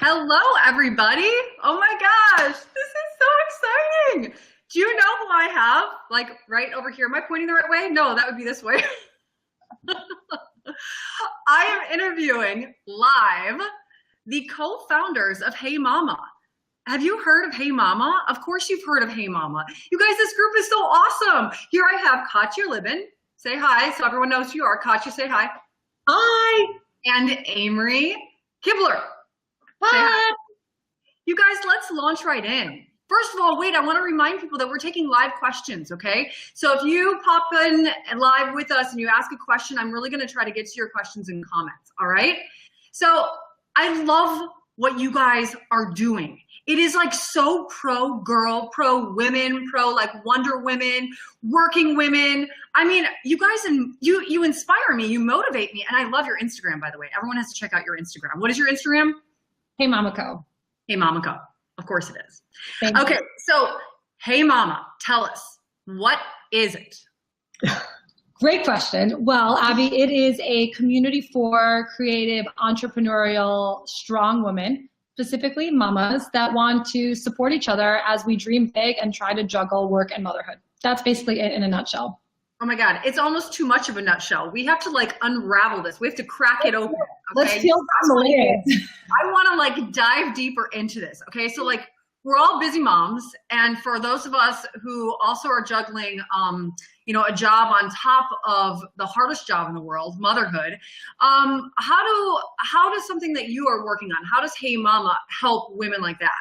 Hello, everybody. Oh my gosh, this is so exciting. Do you know who I have? Like right over here. Am I pointing the right way? No, that would be this way. I am interviewing live the co-founders of Hey Mama. Have you heard of Hey Mama? Of course you've heard of Hey Mama. You guys, this group is so awesome. Here I have Katya Libin. Say hi so everyone knows who you are. Katya, say hi. Hi. And Amory Kibler. Hi. You guys, let's launch right in. First of all, wait, I want to remind people that we're taking live questions, okay? So if you pop in live with us and you ask a question, I'm really going to try to get to your questions and comments, all right? So I love what you guys are doing. It is like so pro-girl, pro-women, pro-like Wonder Women, working women. I mean, you guys, you inspire me, you motivate me, and I love your Instagram, by the way. Everyone has to check out your Instagram. What is your Instagram? Hey Mama Co. Hey Mama Co. Of course it is. Thank okay, you. so Hey Mama, tell us, what is it? Great question. Well, Abby, it is a community for creative, entrepreneurial, strong women, specifically mamas that want to support each other as we dream big and try to juggle work and motherhood. That's basically it in a nutshell. Oh my God, it's almost too much of a nutshell. We have to like unravel this. We have to crack it open. Okay? Let's peel back the layers. I want to like dive deeper into this. Okay, so like we're all busy moms, and for those of us who also are juggling, a job on top of the hardest job in the world, motherhood. How does something that you are working on? How does Hey Mama help women like that?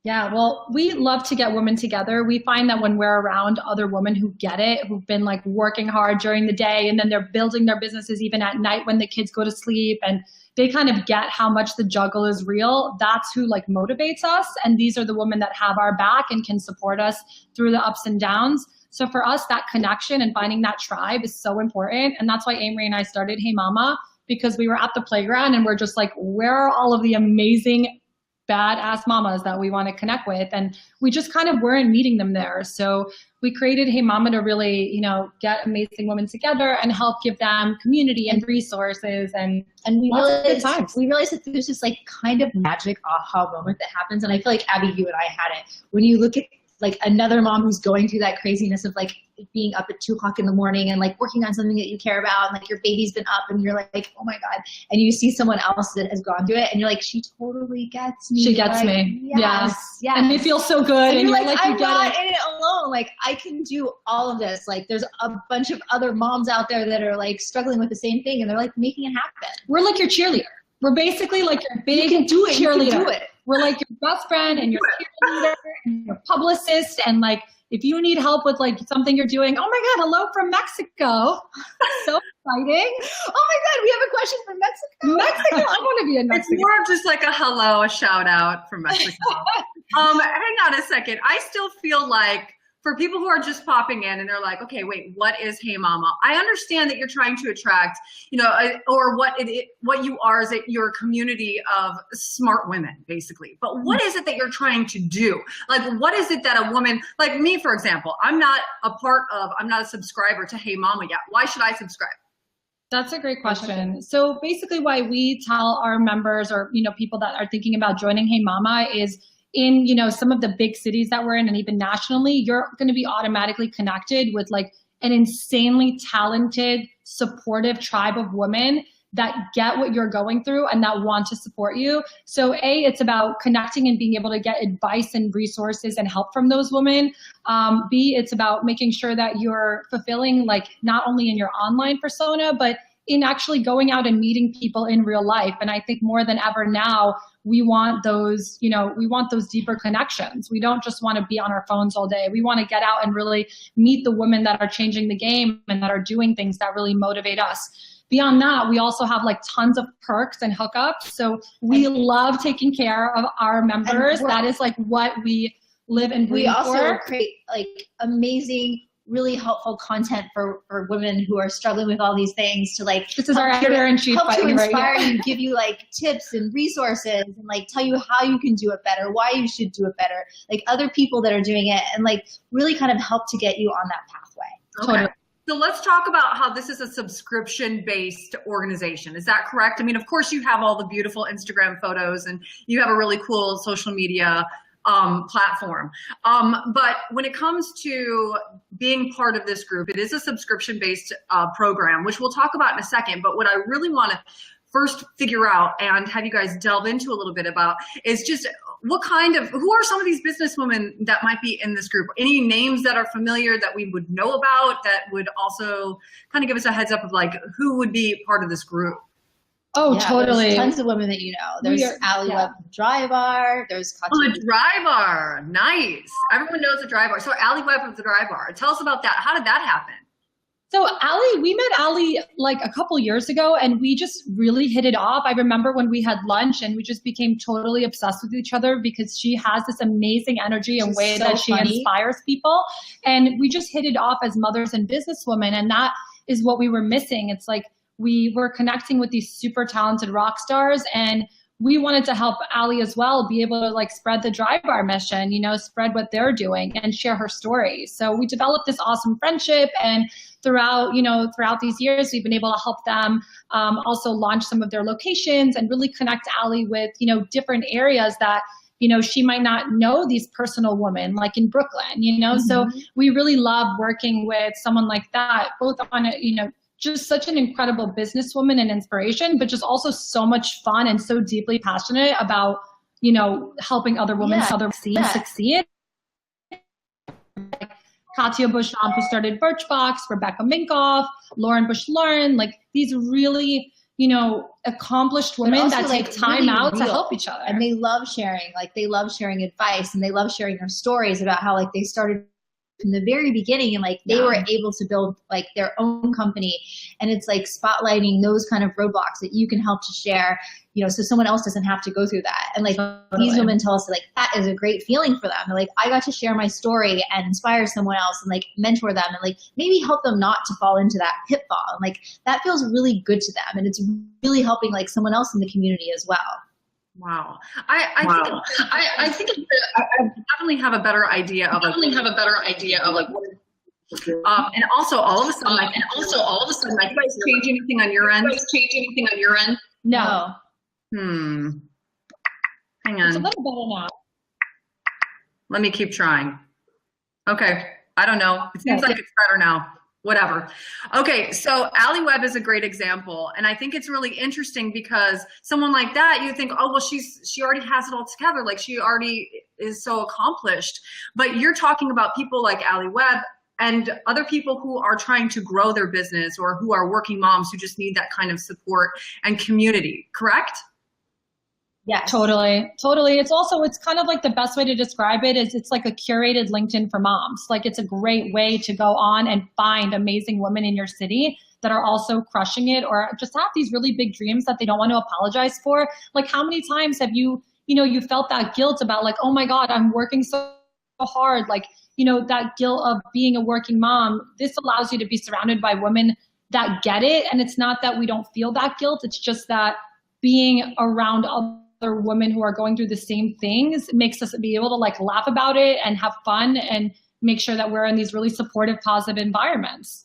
Yeah, well, we love to get women together. We find that when we're around other women who get it, who've been like working hard during the day, and then they're building their businesses even at night when the kids go to sleep, and they kind of get how much the juggle is real. That's who like motivates us. And these are the women that have our back and can support us through the ups and downs. So for us, that connection and finding that tribe is so important. And that's why Amory and I started Hey Mama, because we were at the playground and we're just like, where are all of the amazing badass mamas that we want to connect with? And we just kind of weren't meeting them there. So we created Hey Mama to really, get amazing women together and help give them community and resources and we realized that there's this like kind of magic aha moment that happens. And I feel like Abby, you and I had it when you look at like another mom who's going through that craziness of like being up at 2 o'clock in the morning and like working on something that you care about, and like your baby's been up and you're like, oh my God. And you see someone else that has gone through it and you're like, she totally gets me. She gets me. Yes. Yes. And it feels so good. And you're like, you I'm not in it alone. Like I can do all of this. Like there's a bunch of other moms out there that are like struggling with the same thing and they're like making it happen. We're like your cheerleader. We're basically like your big cheerleader. You can do it. We're like your best friend and your cheerleader and your publicist. And like, if you need help with like something you're doing, oh my God, hello from Mexico. So exciting. Oh my God, we have a question from Mexico. Mexico, I want to be in Mexico. It's more of just like a hello, a shout out from Mexico. Hang on a second. I still feel like for people who are just popping in and they're like, okay, wait, what is Hey Mama? I understand that you're trying to attract, or what you are is that you're a community of smart women, basically. But what is it that you're trying to do? Like, what is it that a woman, like me, for example, I'm not a subscriber to Hey Mama yet. Why should I subscribe? That's a great question. So basically why we tell our members or, people that are thinking about joining Hey Mama is in, some of the big cities that we're in and even nationally, you're going to be automatically connected with like an insanely talented, supportive tribe of women that get what you're going through and that want to support you. So A, it's about connecting and being able to get advice and resources and help from those women. B, it's about making sure that you're fulfilling like not only in your online persona, but in actually going out and meeting people in real life. And I think more than ever now, we want those, deeper connections. We don't just want to be on our phones all day. We want to get out and really meet the women that are changing the game and that are doing things that really motivate us. Beyond that, we also have like tons of perks and hookups. So we love taking care of our members. That is like what we live and breathe for. We also create like amazing, really helpful content for women who are struggling with all these things to like, this is our editor-in-chief help to inspire right you, give you like tips and resources and like tell you how you can do it better, why you should do it better, like other people that are doing it and like really kind of help to get you on that pathway. Okay. So let's talk about how this is a subscription-based organization. Is that correct? I mean, of course, you have all the beautiful Instagram photos and you have a really cool social media platform. But when it comes to being part of this group, it is a subscription-based program, which we'll talk about in a second. But what I really want to first figure out and have you guys delve into a little bit about is just who are some of these businesswomen that might be in this group? Any names that are familiar that we would know about that would also kind of give us a heads up of like who would be part of this group? Oh, yeah, totally. There's tons of women that you know. There's Ali Wehbe from Dry Bar. There's the Dry Bar. Nice. Everyone knows the Dry Bar. So Ali Wehbe of the Dry Bar. Tell us about that. How did that happen? So we met Ali like a couple years ago and we just really hit it off. I remember when we had lunch and we just became totally obsessed with each other because she has this amazing energy and way that she inspires people. And we just hit it off as mothers and businesswomen. And that is what we were missing. It's like we were connecting with these super talented rock stars and we wanted to help Ali as well be able to like spread the Dry Bar mission, you know, spread what they're doing and share her story. So we developed this awesome friendship and throughout these years, we've been able to help them also launch some of their locations and really connect Ali with, you know, different areas that, you know, she might not know these personal women like in Brooklyn, you know, so we really love working with someone like that, both on a, you know, just such an incredible businesswoman and inspiration, but just also so much fun and so deeply passionate about, you know, helping other women, other scenes succeed. Katia Busham, who started Birchbox, Rebecca Minkoff, Lauren Bush-Lauren, like these really, you know, accomplished women that take time out to help each other. And they love sharing, like they love sharing advice and they love sharing their stories about how like they started from the very beginning and like they were able to build like their own company. And it's like spotlighting those kind of roadblocks that you can help to share, you know, so someone else doesn't have to go through that. And like these women tell us like that is a great feeling for them. They're like, I got to share my story and inspire someone else and like mentor them and like maybe help them not to fall into that pitfall. And like that feels really good to them. And it's really helping like someone else in the community as well. Wow. I think I definitely have a better idea of like, and also all of a sudden, you guys change anything on your end? No. Hang on. It's a little better now. Let me keep trying. Okay. I don't know. It seems like it's better now. Whatever. Okay, so Ali Wehbe is a great example, and I think it's really interesting because someone like that, you think, oh well, she already has it all together, like she already is so accomplished. But you're talking about people like Ali Wehbe and other people who are trying to grow their business or who are working moms who just need that kind of support and community. Correct? Yeah, totally. It's kind of like the best way to describe it is it's like a curated LinkedIn for moms. Like it's a great way to go on and find amazing women in your city that are also crushing it or just have these really big dreams that they don't want to apologize for. Like how many times have you felt that guilt about like, oh my God, I'm working so hard. Like, you know, that guilt of being a working mom. This allows you to be surrounded by women that get it. And it's not that we don't feel that guilt. It's just that being around other women who are going through the same things makes us be able to like laugh about it and have fun and make sure that we're in these really supportive, positive environments.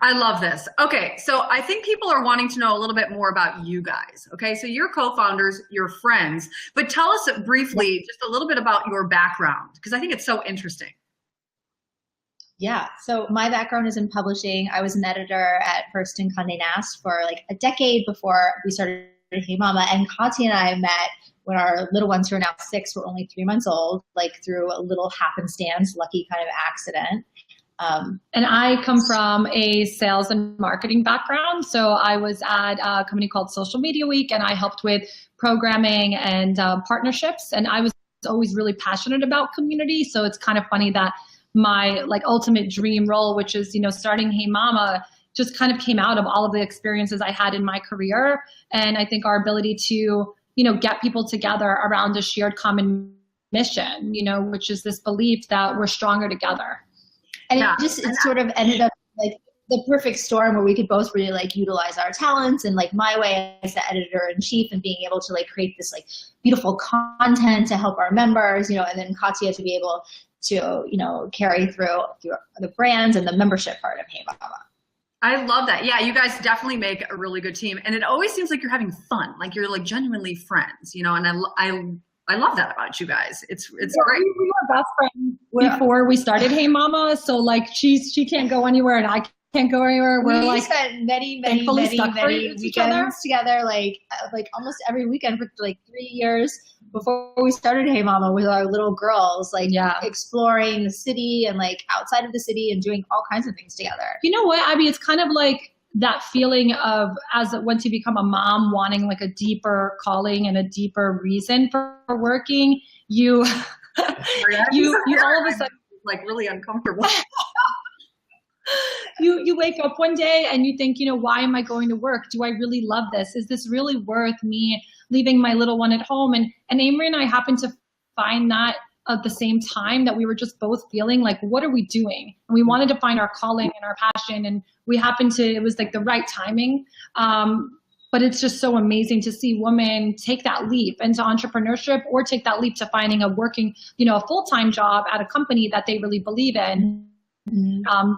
I love this. Okay, so I think people are wanting to know a little bit more about you guys. Okay, so you're co-founders, you're friends, but tell us briefly just a little bit about your background because I think it's so interesting. Yeah, so my background is in publishing. I was an editor at Hearst and Condé Nast for like a decade before we started Hey Mama, and Katia and I met when our little ones, who are now 6, were only 3 months old, like through a little happenstance, lucky kind of accident. And I come from a sales and marketing background. So I was at a company called Social Media Week and I helped with programming and partnerships. And I was always really passionate about community. So it's kind of funny that my like ultimate dream role, which is, you know, starting Hey Mama, just kind of came out of all of the experiences I had in my career. And I think our ability to, you know, get people together around a shared common mission, you know, which is this belief that we're stronger together. And it sort of ended up like the perfect storm where we could both really like utilize our talents and like my way as the editor-in-chief and being able to like create this like beautiful content to help our members, you know, and then Katia to be able to, you know, carry through the brands and the membership part of Hey Mama. I love that. Yeah, you guys definitely make a really good team, and it always seems like you're having fun, like you're like genuinely friends, you know. And I love that about you guys. It's great. We were best friends before we started Hey Mama, so like she can't go anywhere and I can't go anywhere. We're like spent many weekends together, like almost every weekend for like 3 years before we started Hey Mama with our little girls, like exploring the city and like outside of the city and doing all kinds of things together. You know what, Abby? It's kind of like that feeling of once you become a mom, wanting like a deeper calling and a deeper reason for working. You all of a sudden like really uncomfortable. You wake up one day and you think, you know, why am I going to work? Do I really love this? Is this really worth me leaving my little one at home? And Amory and I happened to find that at the same time, that we were just both feeling like, what are we doing? And we wanted to find our calling and our passion. And we happened to, it was like the right timing. But it's just so amazing to see women take that leap into entrepreneurship or take that leap to finding a working, you know, a full-time job at a company that they really believe in.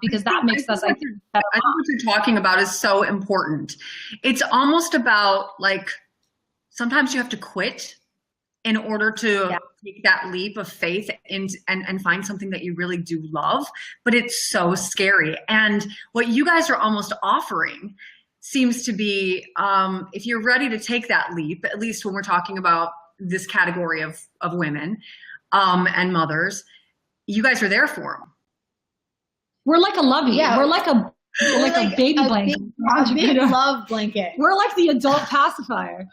Because that makes us, I think what you're talking about is so important. It's almost about like, sometimes you have to quit in order to take that leap of faith and find something that you really do love, but it's so scary. And what you guys are almost offering seems to be, if you're ready to take that leap, at least when we're talking about this category of women and mothers, you guys are there for them. We're like a lovey. Yeah. We're like a baby blanket. A big love blanket. We're like the adult pacifier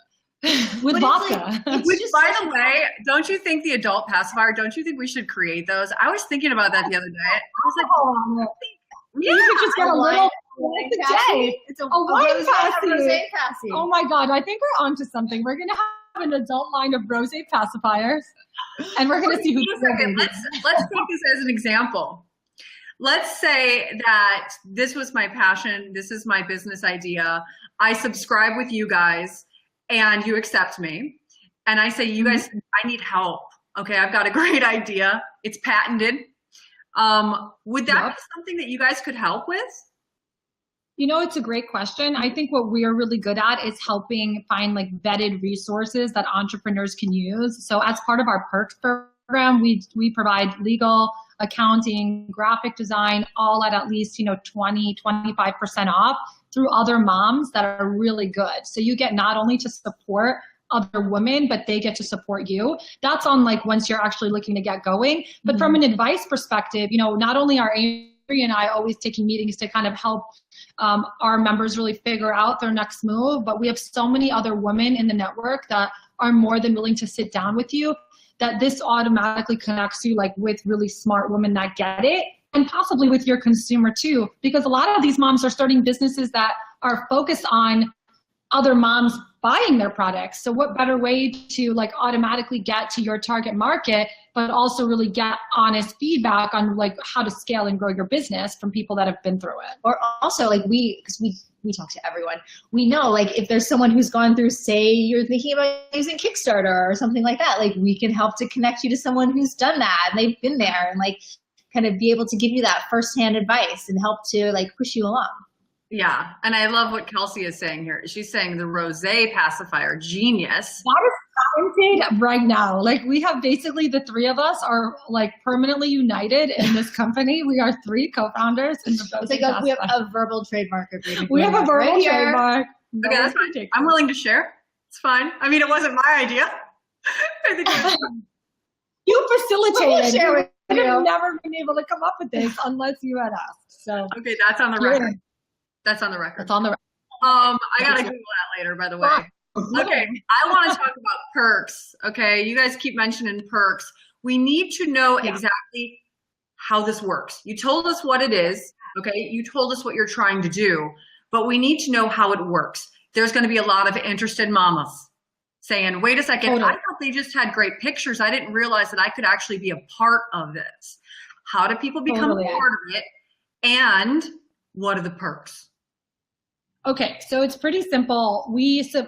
with vodka. Which, by the way, don't you think the adult pacifier, don't you think we should create those? I was thinking about that the other day. I was like, you could just get a little it's a wine passy. Oh my God, I think we're onto something. We're going to have an adult line of rosé pacifiers, and we're going to see who's Let's take this as an example. Let's say that this was my passion. This is my business idea. I subscribe with you guys and you accept me. And I say, you guys, I need help. Okay, I've got a great idea. It's patented. Would that be something that you guys could help with? You know, it's a great question. I think what we are really good at is helping find like vetted resources that entrepreneurs can use. So as part of our perks program, we provide legal, accounting, graphic design, all at least, 20, 25% off through other moms that are really good. So you get not only to support other women, but they get to support you. That's on like once you're actually looking to get going. But from an advice perspective, not only are Amory and I always taking meetings to kind of help our members really figure out their next move, but we have so many other women in the network that are more than willing to sit down with you, that this automatically connects you like with really smart women that get it, and possibly with your consumer too, because a lot of these moms are starting businesses that are focused on other moms buying their products. So what better way to like automatically get to your target market, but also really get honest feedback on like how to scale and grow your business from people that have been through it. Or also like because we talk to everyone. We know like if there's someone who's gone through, say you're thinking about using Kickstarter or something like that, like we can help to connect you to someone who's done that and they've been there and like kind of be able to give you that firsthand advice and help to like push you along. Yeah, and I love what Kelsey is saying here. She's saying the rosé pacifier, genius. That is talented right now. Like we have basically the three of us are like permanently united in this company. We are three co-founders in the rosé pacifier. We have a verbal trademark agreement. We have a verbal trademark. Okay, that's fine. I'm willing to share. It's fine. I mean, it wasn't my idea. You facilitated. We'll share with you. I've never been able to come up with this unless you had asked. So okay, that's on the record. That's on the record. It's on the record. I gotta Google that later, by the way. Okay, I want to talk about perks. Okay, you guys keep mentioning perks. We need to know exactly how this works. You told us what it is. Okay, you told us what you're trying to do, but we need to know how it works. There's going to be a lot of interested mamas saying, "Wait a second, I thought they just had great pictures. I didn't realize that I could actually be a part of this. How do people become a part of it? And what are the perks?" Okay, so it's pretty simple.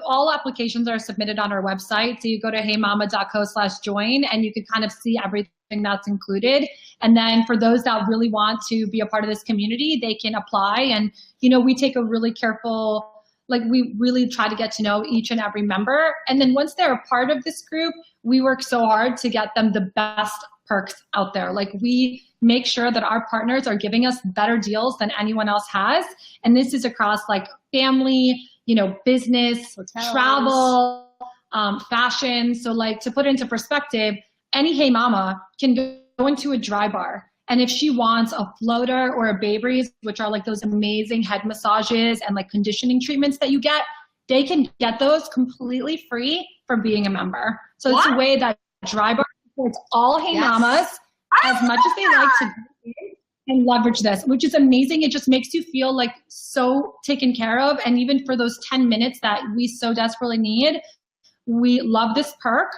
All applications are submitted on our website. So you go to heymama.co/join and you can kind of see everything that's included. And then for those that really want to be a part of this community, they can apply. And, we take a really careful, we really try to get to know each and every member. And then once they're a part of this group, we work so hard to get them the best perks out there. We make sure that our partners are giving us better deals than anyone else has. And this is across family, business, hotels, travel, fashion. So to put it into perspective, any Hey Mama can go into a dry bar. And if she wants a floater or a Baby's, which are those amazing head massages and conditioning treatments that you get, they can get those completely free for being a member. So it's a way that dry bar supports all Hey Mamas as much as they like to do and leverage this, which is amazing. It just makes you feel so taken care of. And even for those 10 minutes that we so desperately need, we love this perk.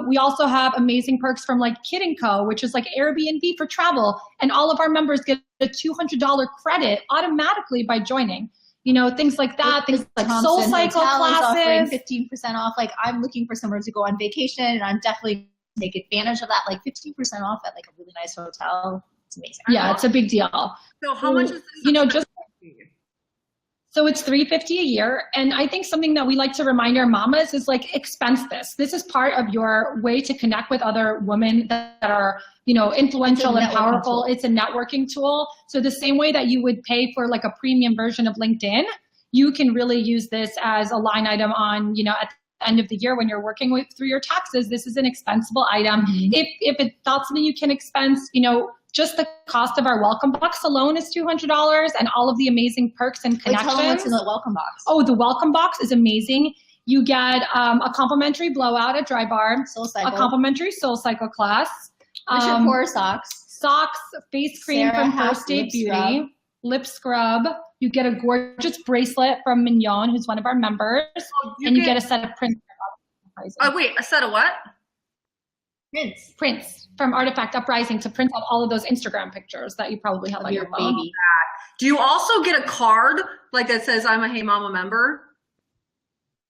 We also have amazing perks from Kid & Co, which is Airbnb for travel. And all of our members get a $200 credit automatically by joining. Things like that, things like Soul Cycle classes. 15% off. I'm looking for somewhere to go on vacation, and I'm definitely take advantage of that. 15% off at a really nice hotel. It's amazing. Yeah, it's a big deal. So how much is this? So it's $350 a year. And I think something that we like to remind our mamas is expense this. This is part of your way to connect with other women that are, influential and powerful. It's a networking tool. So the same way that you would pay for a premium version of LinkedIn, you can really use this as a line item on, at the end of the year when you're working through your taxes. This is an expensible item. Mm-hmm. If it's not something you can expense, just the cost of our welcome box alone is $200, and all of the amazing perks and connections. Tell them what's in the welcome box. Oh, the welcome box is amazing. You get a complimentary blowout at Dry Bar, a complimentary Soul Cycle class, core socks, face cream from First Aid Beauty, lip scrub. You get a gorgeous bracelet from Mignon, who's one of our members, and you get a set of prints. Oh wait, a set of what? Prints from Artifact Uprising to print out all of those Instagram pictures that you probably have on your phone. Baby. Do you also get a card that says I'm a Hey Mama member?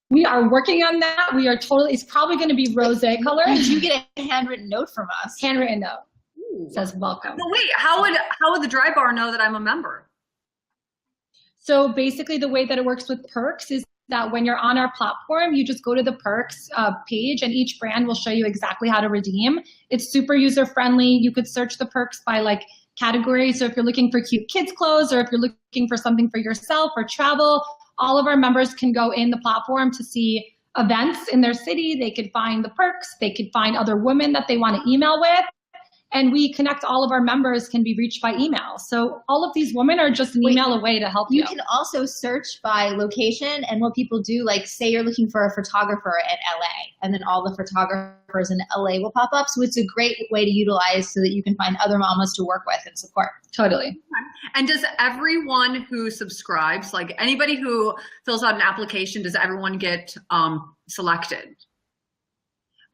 We are working on that. It's probably going to be rose color. Did you get a handwritten note from us? Handwritten note. Ooh. Says welcome. Well, wait, how would the Dry Bar know that I'm a member? So basically the way that it works with perks is that when you're on our platform, you just go to the perks page, and each brand will show you exactly how to redeem. It's super user-friendly. You could search the perks by category. So if you're looking for cute kids clothes, or if you're looking for something for yourself or travel, all of our members can go in the platform to see events in their city. They could find the perks. They could find other women that they want to email with. And we connect all of our members can be reached by email. So all of these women are just an email away to help you. You can also search by location, and what people do, say you're looking for a photographer at LA, and then all the photographers in LA will pop up. So it's a great way to utilize so that you can find other mamas to work with and support. Totally. And does everyone who subscribes, anybody who fills out an application, does everyone get selected?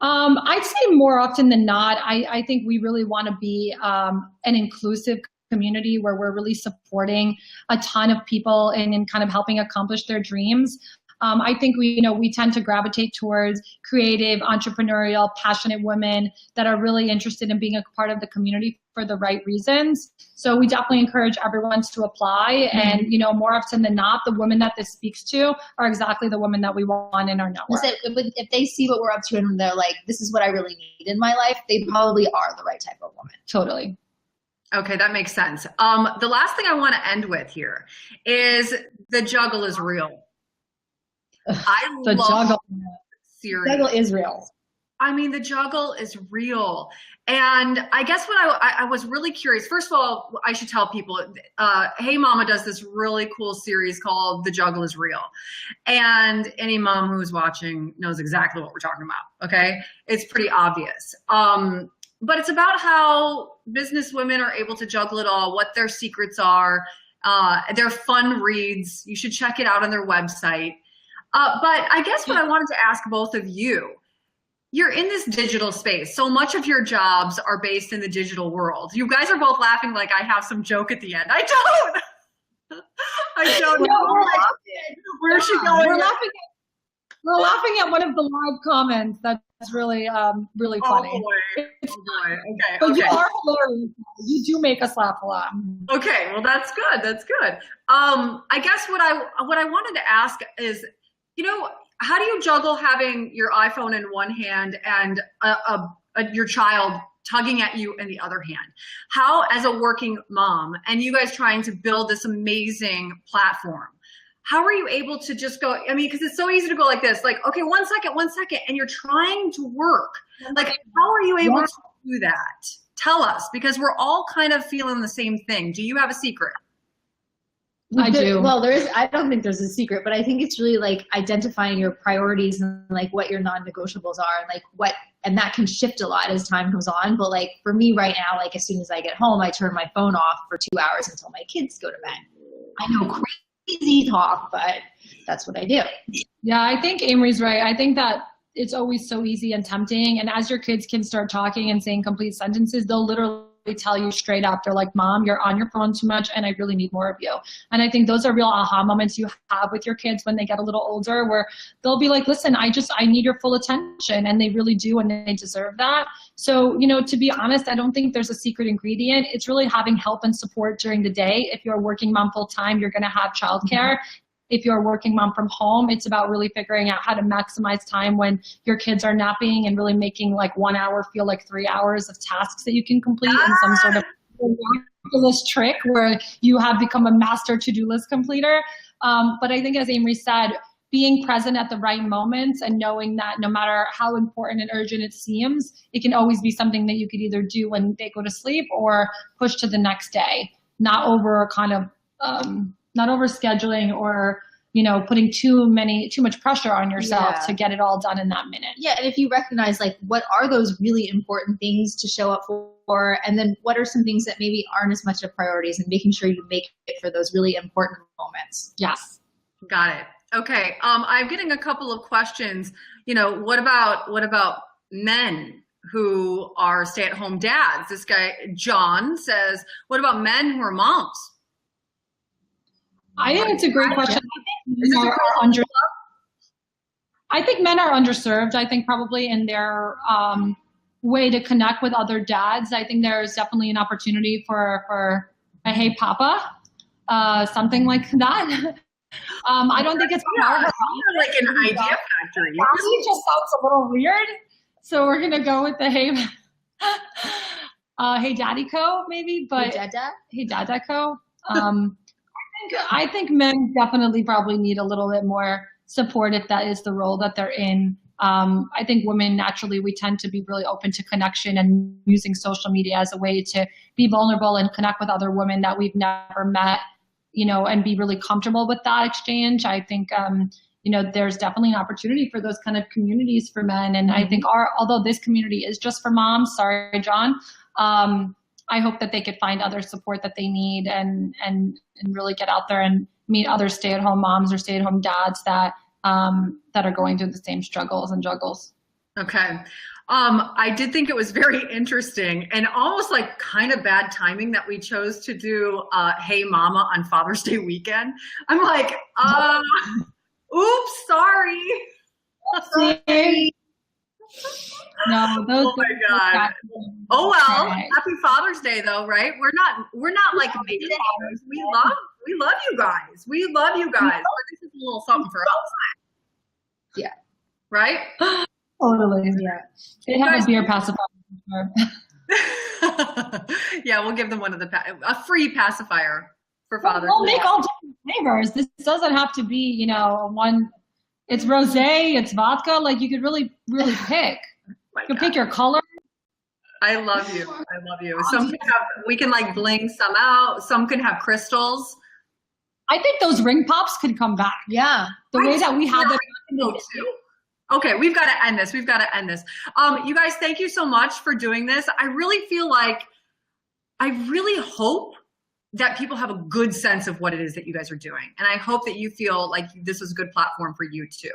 I'd say more often than not. I think we really want to be an inclusive community where we're really supporting a ton of people and kind of helping accomplish their dreams. I think we tend to gravitate towards creative, entrepreneurial, passionate women that are really interested in being a part of the community for the right reasons. So we definitely encourage everyone to apply. And, more often than not, the women that this speaks to are exactly the women that we want in our network. If they see what we're up to and they're this is what I really need in my life, they probably are the right type of woman. Totally. Okay, that makes sense. The last thing I want to end with here is the juggle is real. I love juggle series. Juggle is real. I mean, the juggle is real. And I guess what I was really curious, first of all, I should tell people, Hey Mama does this really cool series called The Juggle is Real. And any mom who's watching knows exactly what we're talking about, okay? It's pretty obvious. But it's about how business women are able to juggle it all, what their secrets are, their fun reads. You should check it out on their website. But I guess what I wanted to ask both of you, you're in this digital space. So much of your jobs are based in the digital world. You guys are both laughing like I have some joke at the end. I don't. I don't know. Where's she going? We're laughing We're laughing at one of the live comments. That's really, really funny. Oh boy. Okay. But Okay. you are hilarious. You do make us laugh a lot. Okay. Well, that's good. That's good. I guess what I wanted to ask is, how do you juggle having your iPhone in one hand and your child tugging at you in the other hand? How, as a working mom, and you guys trying to build this amazing platform, how are you able to just go, because it's so easy to go like this, like, okay, 1 second, and you're trying to work. Like, how are you able to do that? Tell us, because we're all kind of feeling the same thing. Do you have a secret? I do. Well, I don't think there's a secret, but I think it's really like identifying your priorities and like what your non-negotiables are and like and that can shift a lot as time goes on. But like for me right now, like as soon as I get home, I turn my phone off for 2 hours until my kids go to bed. I know, crazy talk, but that's what I do. Yeah, I think Amory's right. I think that it's always so easy and tempting. And as your kids can start talking and saying complete sentences, they'll literally tell you straight up, they're like, Mom, you're on your phone too much and I really need more of you. And I think those are real aha moments you have with your kids when they get a little older, where they'll be like, listen, I need your full attention. And they really do, and they deserve that. So, to be honest, I don't think there's a secret ingredient. It's really having help and support during the day. If you're a working mom full time, you're going to have childcare. If you're a working mom from home, it's about really figuring out how to maximize time when your kids are napping and really making like 1 hour feel like 3 hours of tasks that you can complete in some sort of miraculous trick where you have become a master to-do list completer. But I think, as Amory said, being present at the right moments and knowing that no matter how important and urgent it seems, it can always be something that you could either do when they go to sleep or push to the next day, not over scheduling or, putting too much pressure on yourself to get it all done in that minute. Yeah. And if you recognize like, what are those really important things to show up for? And then what are some things that maybe aren't as much of priorities, and making sure you make it for those really important moments. Yes. Got it. Okay. I'm getting a couple of questions. What about men who are stay-at-home dads? This guy, John, says, what about men who are moms? I think it's a great question. I think men are underserved. I think probably in their way to connect with other dads. I think there's definitely an opportunity for a hey papa, something like that. I don't think it's like an idea factory. It just sounds a little weird. So we're gonna go with the hey daddy co maybe, but hey dada co. I think men definitely probably need a little bit more support if that is the role that they're in. I think women, naturally, we tend to be really open to connection and using social media as a way to be vulnerable and connect with other women that we've never met, and be really comfortable with that exchange. I think, there's definitely an opportunity for those kind of communities for men. And I think although this community is just for moms, sorry, John, I hope that they could find other support that they need and really get out there and meet other stay-at-home moms or stay-at-home dads that are going through the same struggles and juggles. Okay. I did think it was very interesting and almost like kind of bad timing that we chose to do Hey Mama on Father's Day weekend. I'm like, oops, sorry. No, those. Oh my God. Oh well. Happy Father's Day, though, right? We're not like baby fathers. We love you guys. We love you guys. But this is a little something for us. Yeah. Right. Totally. Yeah. They have a beer pacifier. Yeah, we'll give them a free pacifier for Father's Day. We'll make all different flavors. This doesn't have to be, one. It's rosé, it's vodka. Like you could really, really pick. You can pick your color. I love you. I love you. We can like bling some out. Some can have crystals. I think those ring pops could come back. Yeah. The way that we had them. Okay, we've got to end this. You guys, thank you so much for doing this. I really feel like, I really hope that people have a good sense of what it is that you guys are doing. And I hope that you feel like this is a good platform for you too.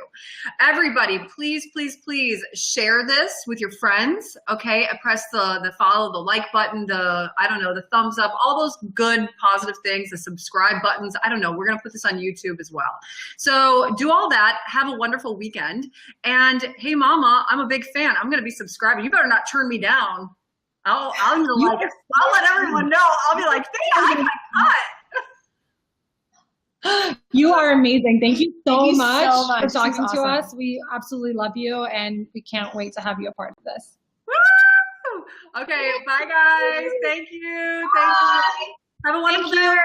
Everybody, please, please, please share this with your friends, okay? Press the follow, the like button, the thumbs up, all those good positive things, the subscribe buttons. I don't know, we're gonna put this on YouTube as well. So do all that, have a wonderful weekend. And hey mama, I'm a big fan. I'm gonna be subscribing. You better not turn me down. I'll let everyone know. I'll be like, I got cut. You are amazing. Thank you so much for talking She's to awesome. us. We absolutely love you, and we can't wait to have you a part of this. Woo! Okay, bye guys. Thank you. Thank you. Have a wonderful day.